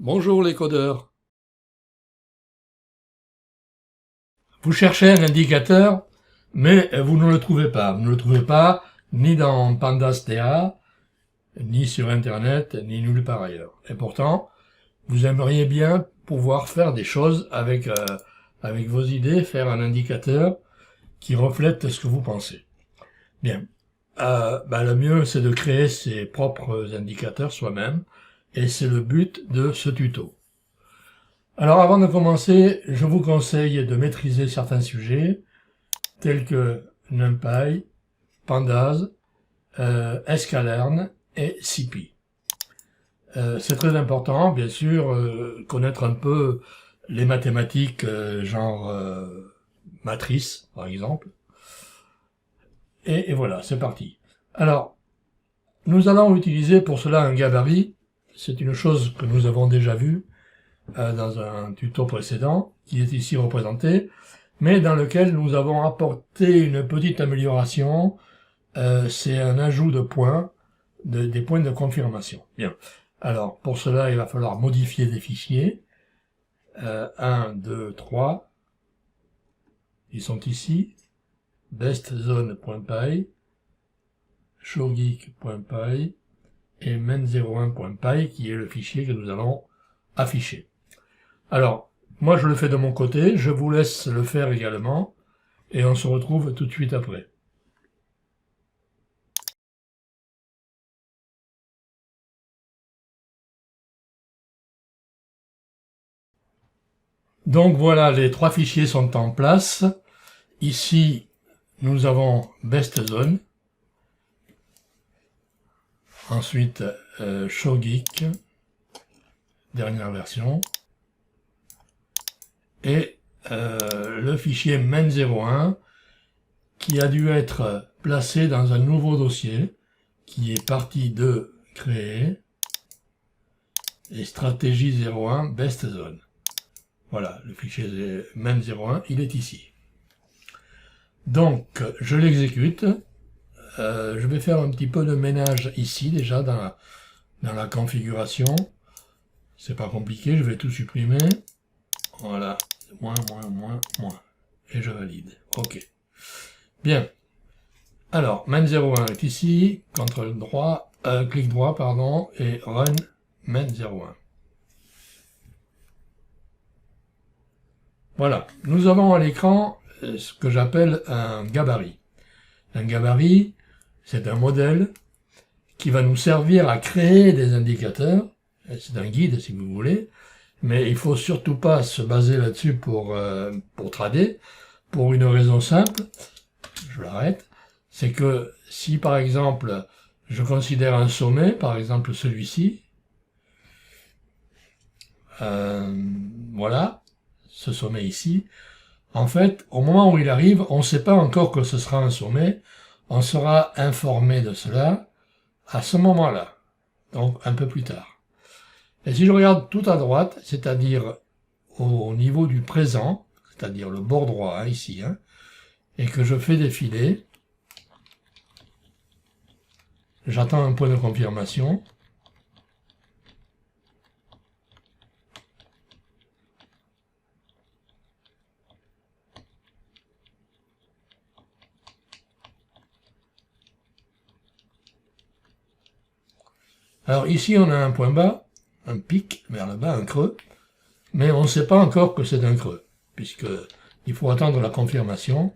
Bonjour les codeurs. Vous cherchez un indicateur, mais vous ne le trouvez pas. Vous ne le trouvez pas ni dans Pandas.ta, ni sur Internet, ni nulle part ailleurs. Et pourtant, vous aimeriez bien pouvoir faire des choses avec vos idées, faire un indicateur qui reflète ce que vous pensez. Bien. Le mieux, c'est de créer ses propres indicateurs soi-même, et c'est le but de ce tuto. Alors avant de commencer, je vous conseille de maîtriser certains sujets, tels que NumPy, Pandas, Sklearn et CP. C'est très important, bien sûr, connaître un peu les mathématiques, genre matrice, par exemple. Et voilà, c'est parti. Alors, nous allons utiliser pour cela un gabarit. C'est une chose que nous avons déjà vue dans un tuto précédent, qui est ici représenté, mais dans lequel nous avons apporté une petite amélioration. C'est un ajout de points, des points de confirmation. Bien. Alors, pour cela, il va falloir modifier des fichiers. 1, 2, 3. Ils sont ici. bestzone.py, showgeek.py et men01.py, qui est le fichier que nous allons afficher. Alors, moi je le fais de mon côté, je vous laisse le faire également, et on se retrouve tout de suite après. Donc voilà, les trois fichiers sont en place. Ici, nous avons bestzone. Ensuite, showgeek, dernière version. Et le fichier men01, qui a dû être placé dans un nouveau dossier, qui est partie de créer, et stratégie 01 bestzone. Voilà, le fichier men01, il est ici. Donc, je l'exécute. Je vais faire un petit peu de ménage ici, déjà, dans la configuration. C'est pas compliqué, je vais tout supprimer. Voilà, moins. Et je valide. OK. Bien. Alors, men01 est ici, clic droit, pardon, et run men01. Voilà. Nous avons à l'écran ce que j'appelle un gabarit. Un gabarit, c'est un modèle qui va nous servir à créer des indicateurs. C'est un guide, si vous voulez. Mais il faut surtout pas se baser là-dessus pour trader, pour une raison simple. Je l'arrête. C'est que si, par exemple, je considère un sommet, par exemple celui-ci, voilà, ce sommet ici, en fait, au moment où il arrive, on ne sait pas encore que ce sera un sommet, on sera informé de cela à ce moment-là, donc un peu plus tard. Et si je regarde tout à droite, c'est-à-dire au niveau du présent, c'est-à-dire le bord droit, hein, ici, hein, et que je fais défiler, j'attends un point de confirmation. Alors ici, on a un point bas, un pic vers le bas, un creux, mais on ne sait pas encore que c'est un creux, puisque il faut attendre la confirmation.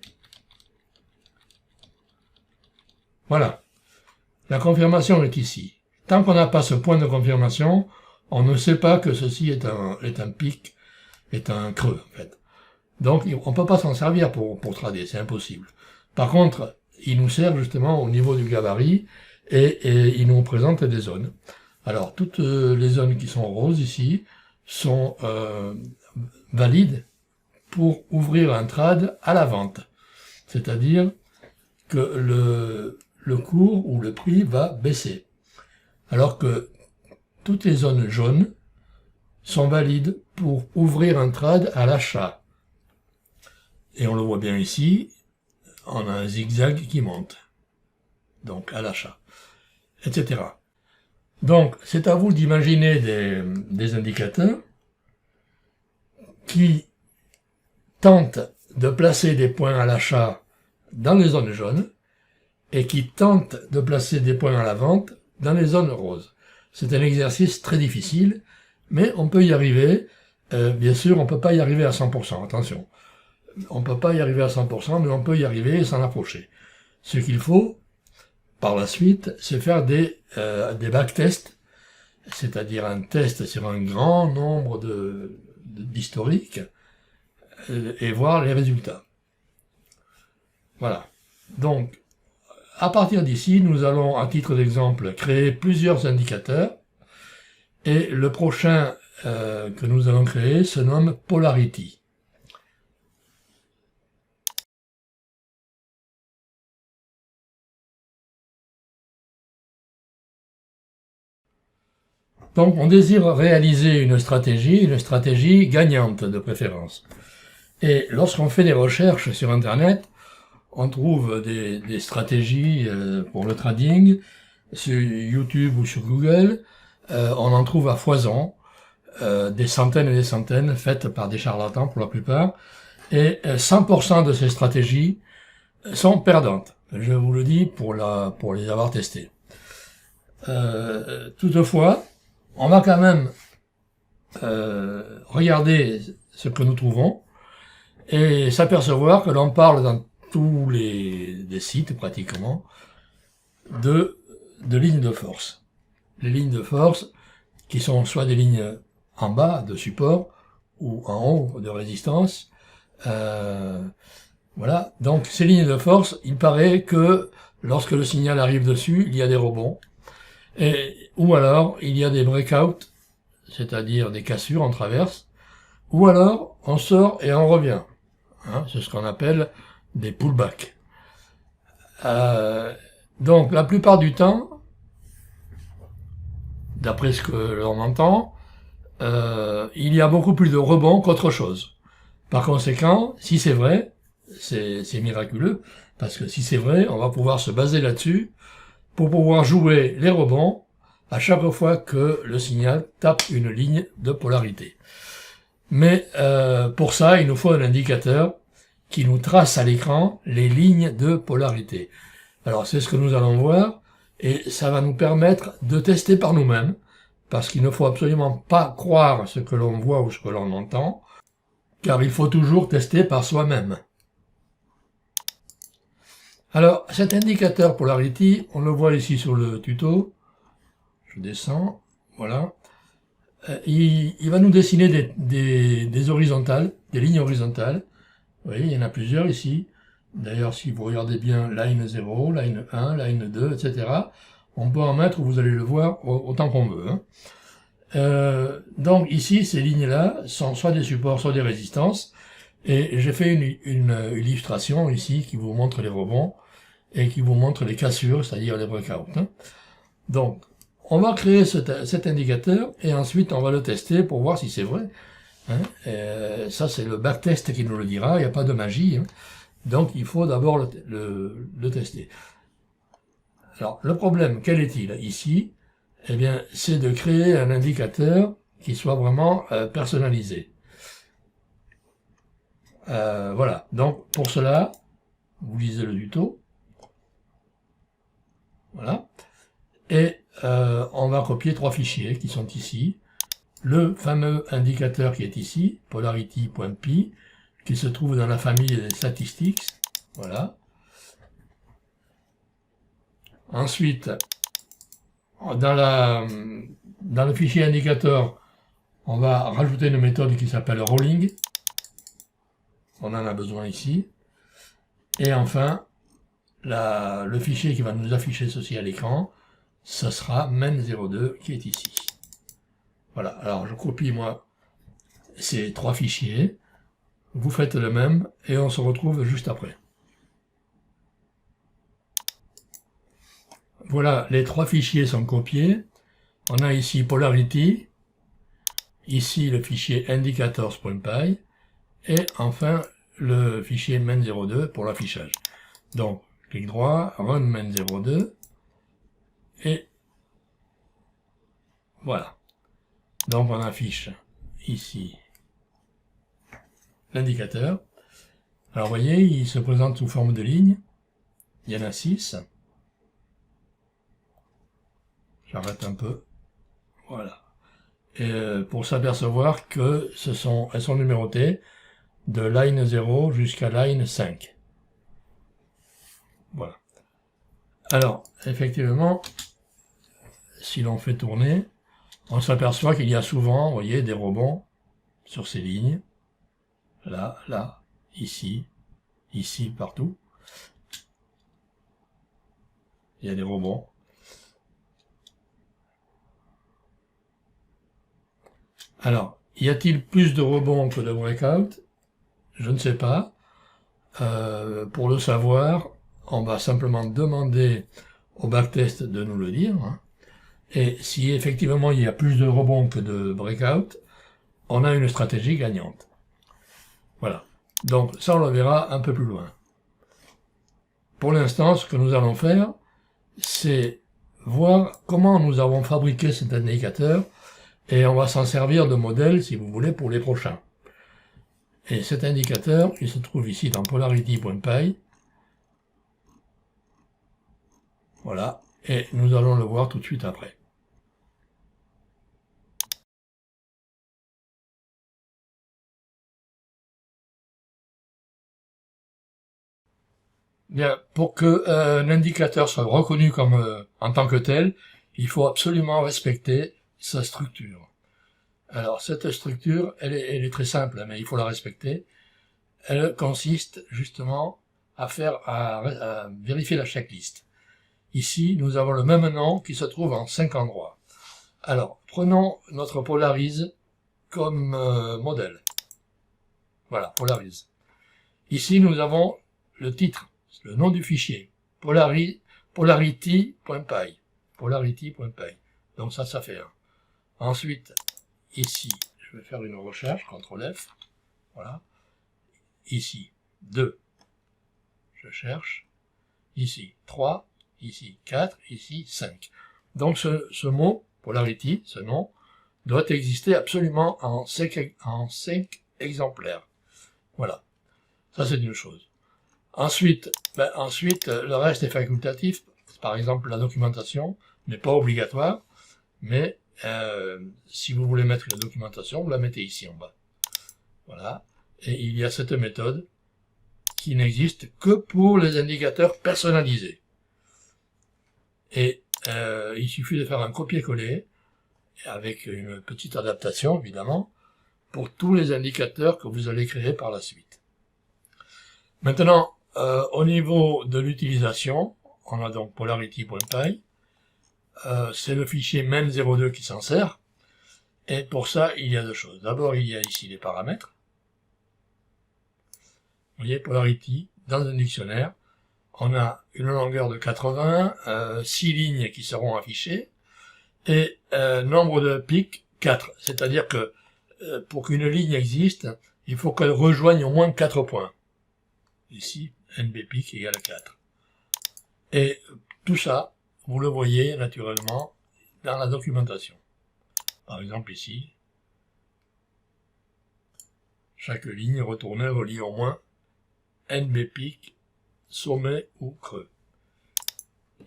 Voilà. La confirmation est ici. Tant qu'on n'a pas ce point de confirmation, on ne sait pas que ceci est un pic, est un creux, en fait. Donc, on ne peut pas s'en servir pour trader, c'est impossible. Par contre, il nous sert justement au niveau du gabarit, et il nous présente des zones. Alors, toutes les zones qui sont roses ici sont valides pour ouvrir un trade à la vente. C'est-à-dire que le cours ou le prix va baisser. Alors que toutes les zones jaunes sont valides pour ouvrir un trade à l'achat. Et on le voit bien ici, on a un zigzag qui monte. Donc à l'achat. Etc. Donc, c'est à vous d'imaginer des indicateurs qui tentent de placer des points à l'achat dans les zones jaunes et qui tentent de placer des points à la vente dans les zones roses. C'est un exercice très difficile, mais on peut y arriver. Bien sûr, on ne peut pas y arriver à 100%, attention. On ne peut pas y arriver à 100%, mais on peut y arriver et s'en approcher. Ce qu'il faut, par la suite, c'est faire des backtests, c'est-à-dire un test sur un grand nombre d'historiques, et voir les résultats. Voilà. Donc, à partir d'ici, nous allons, à titre d'exemple, créer plusieurs indicateurs, et le prochain que nous allons créer se nomme Polarity. Donc, on désire réaliser une stratégie gagnante de préférence. Et lorsqu'on fait des recherches sur Internet, on trouve des stratégies pour le trading, sur YouTube ou sur Google, on en trouve à foison, des centaines et des centaines, faites par des charlatans pour la plupart, et 100% de ces stratégies sont perdantes. Je vous le dis pour les avoir testées. Toutefois, on va quand même regarder ce que nous trouvons et s'apercevoir que l'on parle dans tous les sites pratiquement de lignes de force. Les lignes de force qui sont soit des lignes en bas de support ou en haut de résistance. Voilà. Donc ces lignes de force, il paraît que lorsque le signal arrive dessus, il y a des rebonds. Ou alors il y a des breakouts, c'est-à-dire des cassures en traverse, ou alors on sort et on revient. Hein, c'est ce qu'on appelle des pullbacks. Donc la plupart du temps, d'après ce que l'on entend, il y a beaucoup plus de rebonds qu'autre chose. Par conséquent, si c'est vrai, c'est miraculeux, parce que si c'est vrai, on va pouvoir se baser là-dessus pour pouvoir jouer les rebonds à chaque fois que le signal tape une ligne de polarité. Mais pour ça, il nous faut un indicateur qui nous trace à l'écran les lignes de polarité. Alors c'est ce que nous allons voir, et ça va nous permettre de tester par nous-mêmes, parce qu'il ne faut absolument pas croire ce que l'on voit ou ce que l'on entend, car il faut toujours tester par soi-même. Alors cet indicateur Polarity, on le voit ici sur le tuto, je descends, voilà, il va nous dessiner des horizontales, des lignes horizontales. Vous voyez, il y en a plusieurs ici. D'ailleurs, si vous regardez bien line 0, line 1, line 2, etc., on peut en mettre, vous allez le voir, autant qu'on veut. Hein. Donc ici, ces lignes-là sont soit des supports, soit des résistances. Et j'ai fait une illustration ici qui vous montre les rebonds et qui vous montre les cassures, c'est-à-dire les breakouts. Hein. Donc, on va créer cet indicateur et ensuite on va le tester pour voir si c'est vrai. Hein. Ça, c'est le backtest qui nous le dira, il n'y a pas de magie. Hein. Donc, il faut d'abord le tester. Alors, le problème, quel est-il ici? Eh bien, c'est de créer un indicateur qui soit vraiment personnalisé. Voilà. Donc, pour cela, vous lisez le tuto. Voilà. Et on va copier 3 fichiers qui sont ici. Le fameux indicateur qui est ici, polarity.py, qui se trouve dans la famille des statistics. Voilà. Ensuite, dans le fichier indicateur, on va rajouter une méthode qui s'appelle rolling. On en a besoin ici. Et enfin, le fichier qui va nous afficher ceci à l'écran, ce sera main02 qui est ici. Voilà, alors je copie moi ces 3 fichiers, vous faites le même et on se retrouve juste après. Voilà, les 3 fichiers sont copiés. On a ici Polarity, ici le fichier indicators.py et enfin le fichier main02 pour l'affichage. Donc, clic droit, run main02 et Voilà. Donc on affiche ici l'indicateur. Alors vous voyez, il se présente sous forme de ligne. Il y en a 6. J'arrête un peu. Voilà. Et pour s'apercevoir que elles sont numérotées de line 0 jusqu'à line 5. Voilà. Alors, effectivement, si l'on fait tourner, on s'aperçoit qu'il y a souvent, vous voyez, des rebonds sur ces lignes. Là, là, ici, ici, partout. Il y a des rebonds. Alors, y a-t-il plus de rebonds que de breakout? Je ne sais pas. Pour le savoir, on va simplement demander au backtest de nous le dire. Hein. Et si effectivement il y a plus de rebonds que de breakout, on a une stratégie gagnante. Voilà. Donc ça, on le verra un peu plus loin. Pour l'instant, ce que nous allons faire, c'est voir comment nous avons fabriqué cet indicateur, et on va s'en servir de modèle, si vous voulez, pour les prochains. Et cet indicateur, il se trouve ici dans polarity.py. Voilà. Et nous allons le voir tout de suite après. Bien, pour que l'indicateur soit reconnu comme en tant que tel, il faut absolument respecter sa structure. Alors, cette structure, elle est très simple, mais il faut la respecter. Elle consiste justement à vérifier la checklist. Ici, nous avons le même nom qui se trouve en 5 endroits. Alors, prenons notre Polarise comme modèle. Voilà, Polarise. Ici, nous avons le titre, le nom du fichier, polarity.py. Polarity.py. Donc ça fait 1. Ensuite, ici, je vais faire une recherche, CTRL F. Voilà. Ici, 2. Je cherche. Ici, 3. Ici, 4. Ici, 5. Donc ce mot, Polarity, ce nom, doit exister absolument en 5 exemplaires. Voilà. Ça, c'est une chose. Ensuite, le reste est facultatif. Par exemple, la documentation n'est pas obligatoire, mais si vous voulez mettre la documentation, vous la mettez ici en bas. Voilà. Et il y a cette méthode qui n'existe que pour les indicateurs personnalisés. Et il suffit de faire un copier-coller, avec une petite adaptation, évidemment, pour tous les indicateurs que vous allez créer par la suite. Maintenant, au niveau de l'utilisation, on a donc polarity.py, c'est le fichier main02 qui s'en sert, et pour ça, il y a deux choses. D'abord, il y a ici les paramètres. Vous voyez, polarity, dans un dictionnaire, on a une longueur de 80, 6 lignes qui seront affichées, et nombre de pics, 4. C'est-à-dire que pour qu'une ligne existe, il faut qu'elle rejoigne au moins 4 points. Ici, NB pic égale 4. Et tout ça, vous le voyez naturellement dans la documentation. Par exemple ici, chaque ligne retournée relie au moins NB pic, sommet ou creux.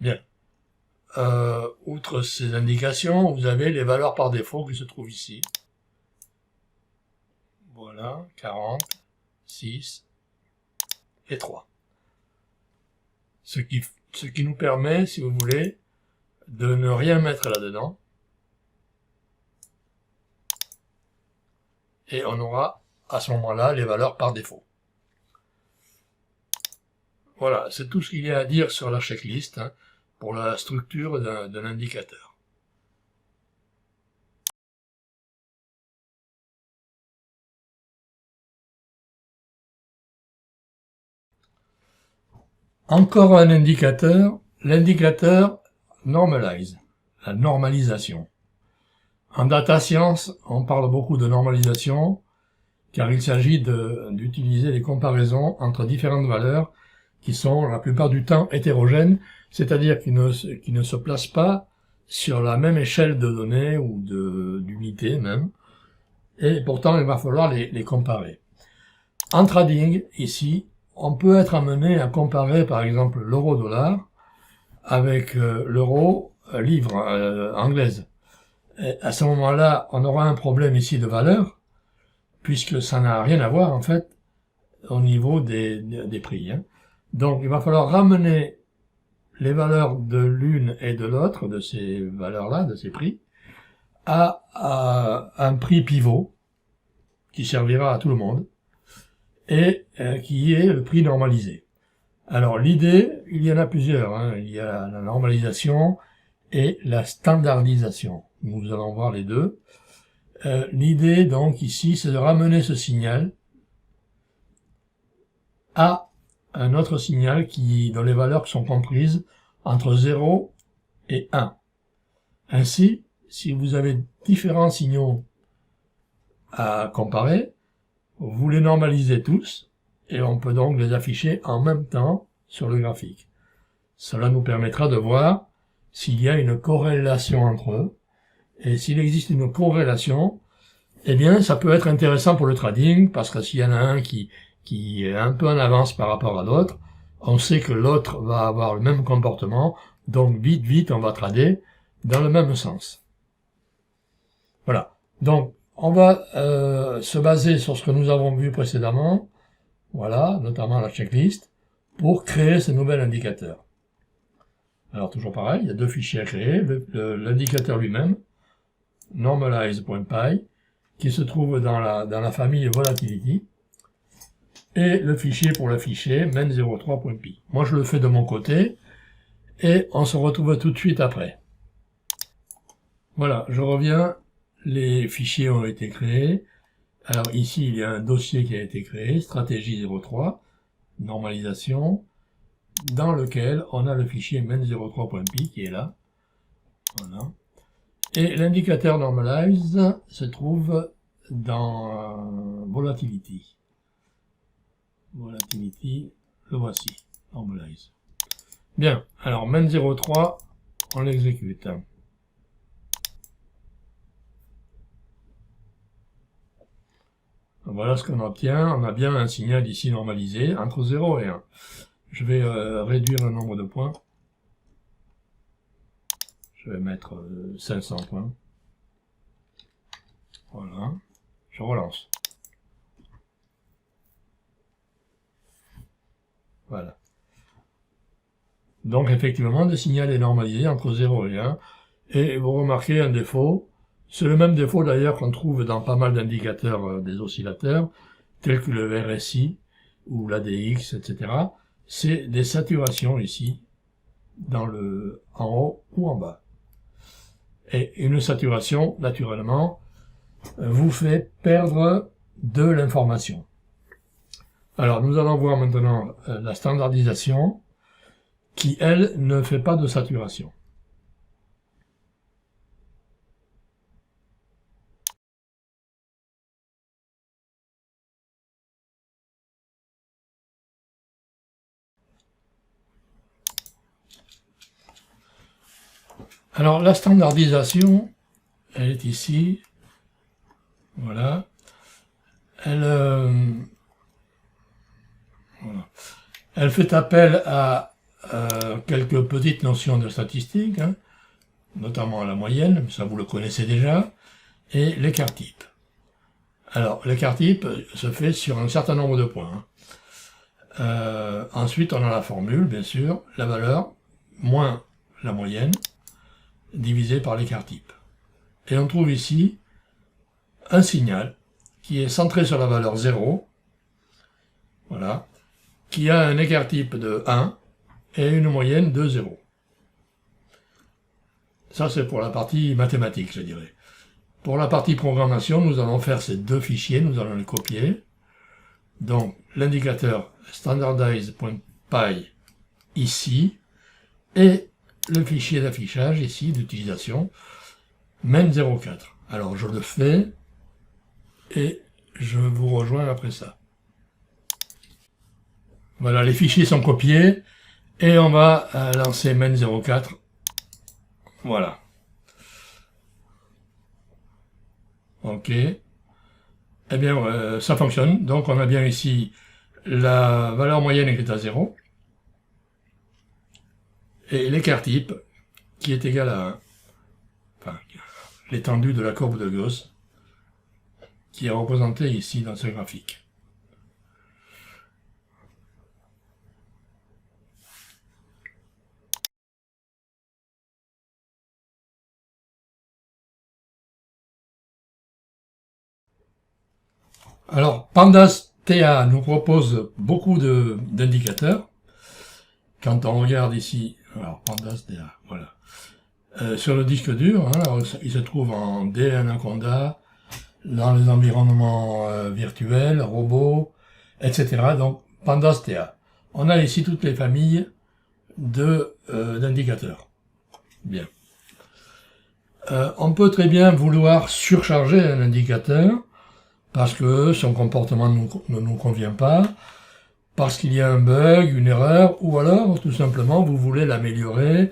Bien. Outre ces indications, vous avez les valeurs par défaut qui se trouvent ici. Voilà, 40, 6 et 3. Ce qui nous permet, si vous voulez, de ne rien mettre là-dedans. Et on aura à ce moment-là les valeurs par défaut. Voilà, c'est tout ce qu'il y a à dire sur la checklist pour la structure d'un indicateur. Encore un indicateur, l'indicateur normalize, la normalisation. En data science, on parle beaucoup de normalisation, car il s'agit d'utiliser les comparaisons entre différentes valeurs qui sont la plupart du temps hétérogènes, c'est-à-dire qui ne se placent pas sur la même échelle de données ou d'unités même, et pourtant il va falloir les comparer. En trading, ici, on peut être amené à comparer par exemple l'euro-dollar avec l'euro-livre anglaise. Et à ce moment-là, on aura un problème ici de valeur, puisque ça n'a rien à voir en fait au niveau des prix. Hein. Donc il va falloir ramener les valeurs de l'une et de l'autre, de ces valeurs-là, de ces prix, à un prix pivot, qui servira à tout le monde, et qui est le prix normalisé. Alors l'idée, il y en a plusieurs, hein. Il y a la normalisation et la standardisation. Nous allons voir les deux. L'idée donc ici, c'est de ramener ce signal à un autre signal dont les valeurs sont comprises entre 0 et 1. Ainsi, si vous avez différents signaux à comparer, vous les normalisez tous, et on peut donc les afficher en même temps sur le graphique. Cela nous permettra de voir s'il y a une corrélation entre eux, et s'il existe une corrélation, eh bien ça peut être intéressant pour le trading, parce que s'il y en a un qui est un peu en avance par rapport à l'autre, on sait que l'autre va avoir le même comportement, donc vite on va trader dans le même sens. Voilà, donc on va se baser sur ce que nous avons vu précédemment, voilà, notamment la checklist, pour créer ce nouvel indicateur. Alors toujours pareil, il y a deux fichiers à créer, l'indicateur lui-même, normalize.py, qui se trouve dans la famille volatility, et le fichier pour l'afficher, men03.py. Moi je le fais de mon côté, et on se retrouve tout de suite après. Voilà, je reviens, les fichiers ont été créés. Alors ici il y a un dossier qui a été créé, stratégie 03, normalisation, dans lequel on a le fichier men03.py qui est là. Voilà. Et l'indicateur normalize se trouve dans volatility. Volatility, le voici, normalize. Bien, alors men03, on l'exécute. Voilà ce qu'on obtient, on a bien un signal ici normalisé entre 0 et 1. Je vais réduire le nombre de points. Je vais mettre 500 points. Voilà, je relance. Voilà. Donc effectivement, le signal est normalisé entre 0 et 1. Et vous remarquez un défaut, c'est le même défaut d'ailleurs qu'on trouve dans pas mal d'indicateurs des oscillateurs, tels que le RSI ou l'ADX, etc. C'est des saturations ici, en haut ou en bas. Et une saturation, naturellement, vous fait perdre de l'information. Alors nous allons voir maintenant la standardisation, qui elle ne fait pas de saturation. Alors la standardisation, elle est ici, voilà, elle fait appel à quelques petites notions de statistiques, hein, notamment la moyenne, ça vous le connaissez déjà, et l'écart type. Alors l'écart type se fait sur un certain nombre de points. Hein. Ensuite on a la formule, bien sûr, la valeur, moins la moyenne, divisé par l'écart type. Et on trouve ici un signal qui est centré sur la valeur 0, voilà, qui a un écart type de 1 et une moyenne de 0. Ça c'est pour la partie mathématique, je dirais. Pour la partie programmation, nous allons faire ces deux fichiers, nous allons les copier. Donc l'indicateur standardize.py ici, et le fichier d'affichage ici, d'utilisation, men04. Alors je le fais, et je vous rejoins après ça. Voilà, les fichiers sont copiés, et on va lancer men04. Voilà. OK. Eh bien, ça fonctionne. Donc, on a bien ici la valeur moyenne qui est à 0. Et l'écart type qui est égal à 1. Enfin, l'étendue de la courbe de Gauss qui est représentée ici dans ce graphique. Alors, Pandas TA nous propose beaucoup d'indicateurs. Quand on regarde ici, alors Pandas TA, voilà. Sur le disque dur, hein, alors, il se trouve en D Anaconda, dans les environnements virtuels, robots, etc. Donc, Pandas TA. On a ici toutes les familles d'indicateurs. Bien. On peut très bien vouloir surcharger un indicateur parce que son comportement ne nous convient pas, parce qu'il y a un bug, une erreur, ou alors tout simplement vous voulez l'améliorer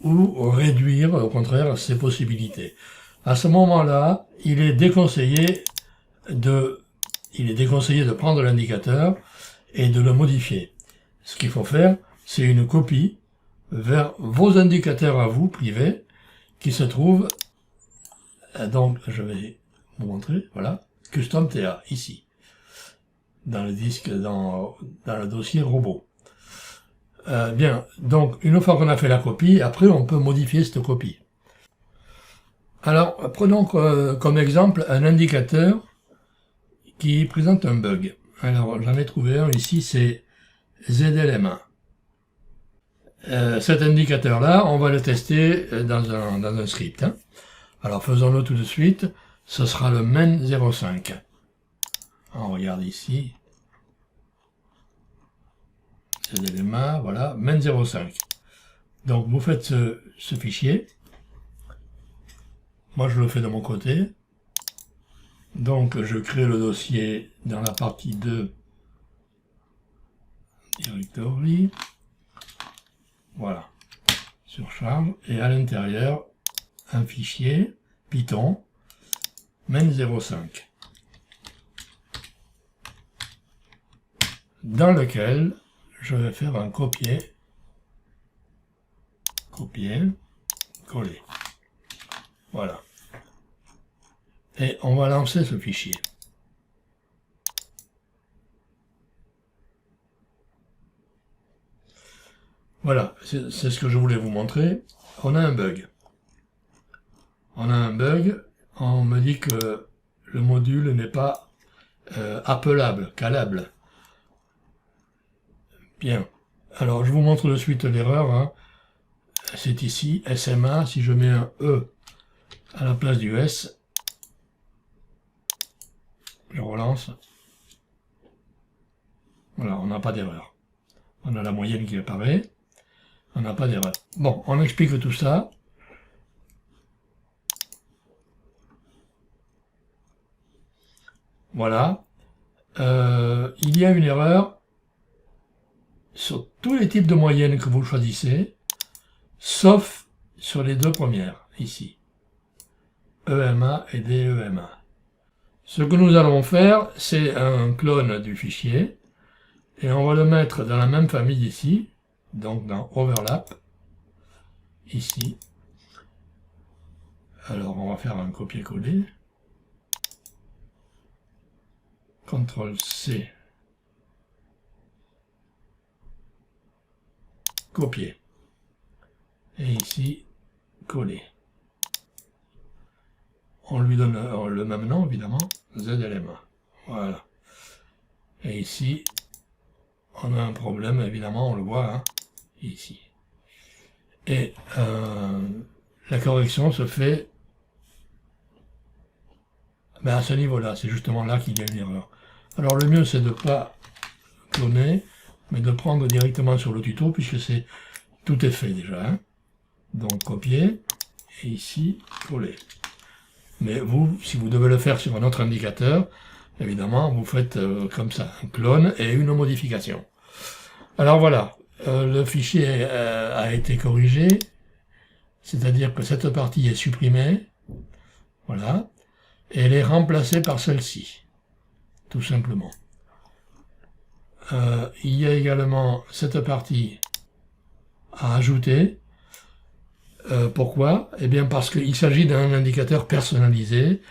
ou réduire au contraire ses possibilités. À ce moment-là, il est déconseillé de prendre l'indicateur et de le modifier. Ce qu'il faut faire, c'est une copie vers vos indicateurs à vous, privés, qui se trouvent, donc je vais vous montrer, voilà, Custom TA, ici, dans le disque, dans le dossier robot. Bien, donc une fois qu'on a fait la copie, après on peut modifier cette copie. Alors, prenons comme exemple un indicateur qui présente un bug. Alors, j'en ai trouvé un ici, c'est ZLM1. Cet indicateur-là, on va le tester dans un script. Hein. Alors, faisons-le tout de suite. Ce sera le MEN05. On regarde ici. ZLM1, voilà, MEN05. Donc, vous faites ce fichier. Moi, je le fais de mon côté. Donc, je crée le dossier dans la partie 2 Directory. Voilà. Surcharge. Et à l'intérieur, un fichier Python MEN05. Dans lequel je vais faire un copier, coller. Voilà. Et on va lancer ce fichier. Voilà, c'est ce que je voulais vous montrer. On a un bug. On me dit que le module n'est pas appelable, calable. Bien. Alors, je vous montre de suite l'erreur. Hein. C'est ici, SMA. Si je mets un E à la place du S, je relance. Voilà, on n'a pas d'erreur. On a la moyenne qui apparaît. On n'a pas d'erreur. Bon, on explique tout ça. Voilà. Il y a une erreur sur tous les types de moyennes que vous choisissez, sauf sur les deux premières, ici. EMA et DEMA. Ce que nous allons faire, c'est un clone du fichier, et on va le mettre dans la même famille ici, donc dans Overlap, ici. Alors on va faire un copier-coller. CTRL-C. Copier. Et ici, coller. On lui donne le même nom, évidemment, ZLM1. Voilà. Et ici, on a un problème, évidemment, on le voit, hein, ici. Et la correction se fait à ce niveau-là, c'est justement là qu'il y a une erreur. Alors le mieux, c'est de ne pas cloner, mais de prendre directement sur le tuto, puisque tout est fait déjà. Hein. Donc copier, et ici, coller. Mais vous, si vous devez le faire sur un autre indicateur, évidemment, vous faites comme ça, un clone et une modification. Alors voilà, le fichier a été corrigé, c'est-à-dire que cette partie est supprimée. Voilà. et les remplacer par celle-ci, tout simplement. Il y a également cette partie à ajouter. Pourquoi? Eh bien parce qu'il s'agit d'un indicateur personnalisé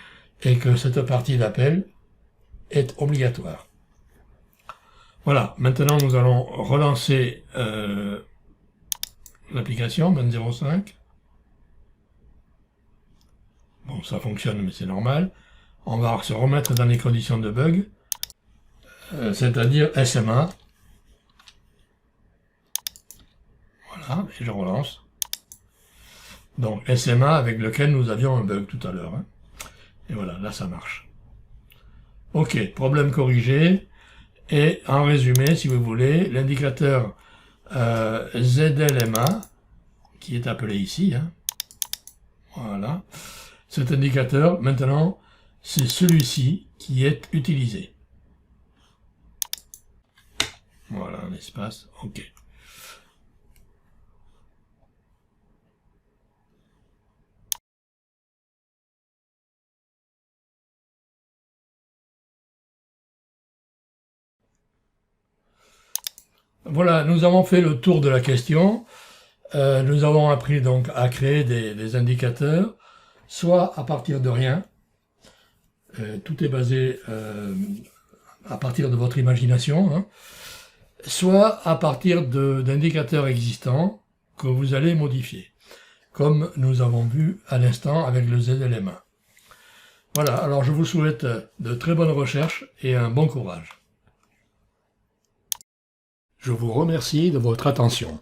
et que cette partie d'appel est obligatoire. Voilà, maintenant nous allons relancer l'application 20.05. Bon, ça fonctionne, mais c'est normal. On va se remettre dans les conditions de bug, c'est-à-dire SMA. Voilà, et je relance. Donc SMA avec lequel nous avions un bug tout à l'heure. Hein. Et voilà, là ça marche. Ok, problème corrigé. Et en résumé, si vous voulez, l'indicateur ZLMA, qui est appelé ici, hein, voilà, cet indicateur, maintenant, c'est celui-ci qui est utilisé. Voilà, un espace, ok. Voilà, nous avons fait le tour de la question. Nous avons appris donc à créer des indicateurs, soit à partir de rien, tout est basé à partir de votre imagination, hein, soit à partir d'indicateurs existants que vous allez modifier, comme nous avons vu à l'instant avec le ZLMA. Voilà, alors je vous souhaite de très bonnes recherches et un bon courage. Je vous remercie de votre attention.